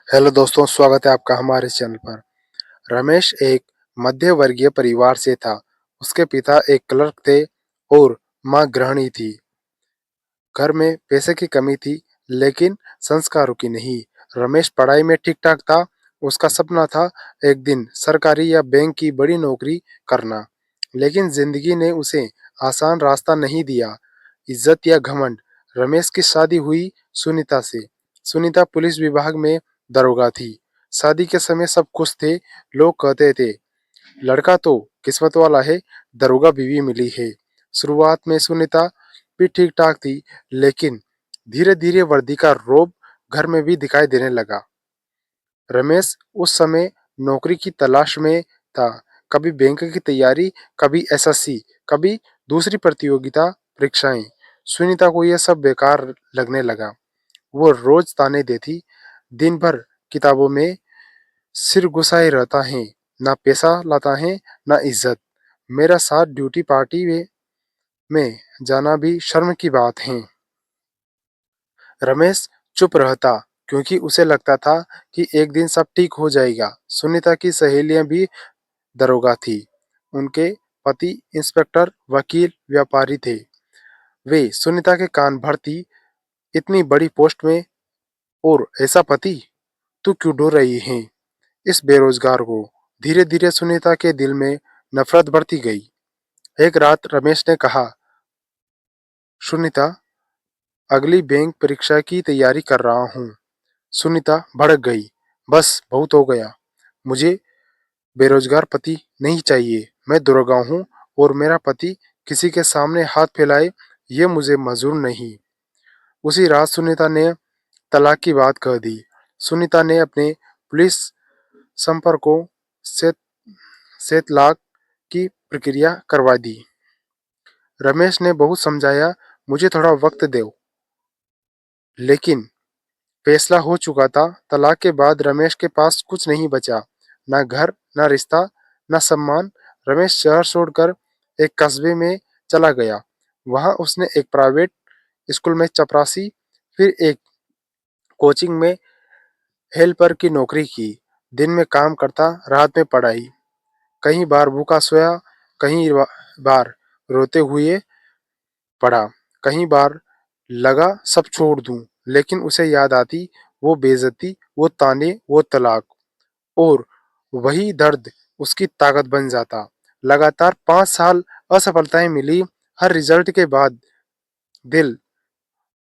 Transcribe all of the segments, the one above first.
Hello दोस्तों, स्वागत है आपका हमारे चैनल पर। रमेश एक मध्य वर्गीय परिवार से था। उसके पिता एक क्लर्क थे और माँ गृहिणी थी। घर में पैसे की कमी थी, लेकिन संस्कारों की नहीं। रमेश पढ़ाई में ठीक-ठाक था। उसका सपना था एक दिन सरकारी या बैंक की बड़ी नौकरी करना। लेकिन जिंदगी ने उसे आसान रास्ता नहीं दिया। इज्जत या घमंड। रमेश की शादी हुई सुनीता से। सुनीता पुलिस विभाग में दरोगा थी। शादी के समय सब खुश थे। लोग कहते थे, लड़का तो किस्मत वाला है, दरोगा बीवी मिली है। शुरुआत में सुनीता भी ठीक ठाक थी, लेकिन धीरे धीरे वर्दी का रौब घर में भी दिखाई देने लगा। रमेश उस समय नौकरी की तलाश में था। कभी बैंक की तैयारी, कभी एसएससी, कभी दूसरी प्रतियोगिता परीक्षाएं। सुनीता को यह सब बेकार लगने लगा। वो रोज ताने देती, दिन भर किताबों में सिर घुसाए रहता है, ना पैसा लाता है, ना इज्जत। मेरा साथ ड्यूटी पार्टी में जाना भी शर्म की बात है। रमेश चुप रहता, क्योंकि उसे लगता था कि एक दिन सब ठीक हो जाएगा। सुनीता की सहेलियां भी दरोगा थी। उनके पति इंस्पेक्टर, वकील, व्यापारी थे। वे सुनीता के कान भरती, इतनी बड़ी पोस्ट में और ऐसा पति, तू क्यों ढूंढ रही है इस बेरोजगार को। धीरे धीरे सुनीता के दिल में नफरत बढ़ती गई। एक रात रमेश ने कहा, सुनीता, अगली बैंक परीक्षा की तैयारी कर रहा हूँ। सुनीता भड़क गई। बस बहुत हो गया। मुझे बेरोजगार पति नहीं चाहिए। मैं दरोगा हूँ और मेरा पति किसी के सामने हाथ फैलाए, ये मुझे मंजूर नहीं। उसी रात सुनीता ने तलाक की बात कह दी। सुनीता ने अपने पुलिस संपर्कों से तलाक की प्रक्रिया करवा दी। रमेश ने बहुत समझाया, मुझे थोड़ा वक्त दो, लेकिन फैसला हो चुका था। तलाक के बाद रमेश के पास कुछ नहीं बचा, ना घर, ना रिश्ता, ना सम्मान। रमेश शहर छोड़कर एक कस्बे में चला गया। वहां उसने एक प्राइवेट स्कूल में चपरासी, फिर एक कोचिंग में हेल्पर की नौकरी की। दिन में काम करता, रात में पढ़ाई। कई बार भूखा सोया, कई बार रोते हुए पढ़ा। कई बार लगा सब छोड़ दूं, लेकिन उसे याद आती वो बेइज्जती, वो ताने, वो तलाक, और वही दर्द उसकी ताकत बन जाता। लगातार 5 साल असफलताएं मिली। हर रिजल्ट के बाद दिल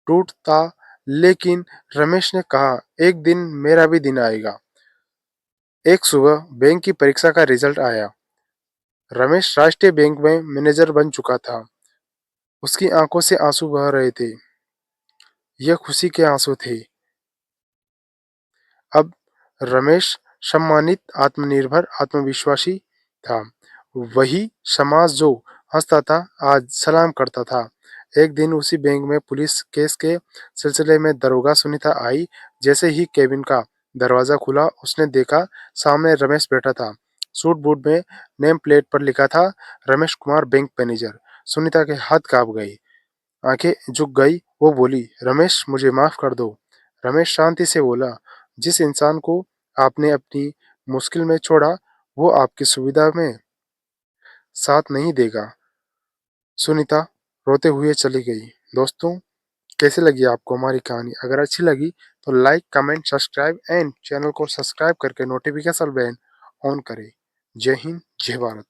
टूटता, लेकिन रमेश ने कहा, एक दिन मेरा भी दिन आएगा। एक सुबह बैंक की परीक्षा का रिजल्ट आया। रमेश राष्ट्रीय बैंक में मैनेजर बन चुका था। उसकी आंखों से आंसू बह रहे थे। यह खुशी के आंसू थे। अब रमेश सम्मानित, आत्मनिर्भर, आत्मविश्वासी था। वही समाज जो हंसता था, आज सलाम करता था। एक दिन उसी बैंक में पुलिस केस के सिलसिले में दरोगा सुनीता आई। जैसे ही केबिन का दरवाजा खुला, उसने देखा सामने रमेश बैठा था। सूट बूट में नेम प्लेट पर लिखा था, रमेश कुमार बैंक मैनेजर। सुनीता के हाथ कांप गए, आंखें झुक गई। वो बोली, रमेश, मुझे माफ कर दो। रमेश शांति से बोला, जिस इंसान को आपने अपनी मुश्किल में छोड़ा, वो आपकी सुविधा में साथ नहीं देगा। सुनीता रोते हुए चली गई। दोस्तों, कैसे लगी आपको हमारी कहानी? अगर अच्छी लगी तो like, comment, subscribe and channel को सब्सक्राइब करके नोटिफिकेशन बेल ऑन करें। जय हिंद, जय भारत।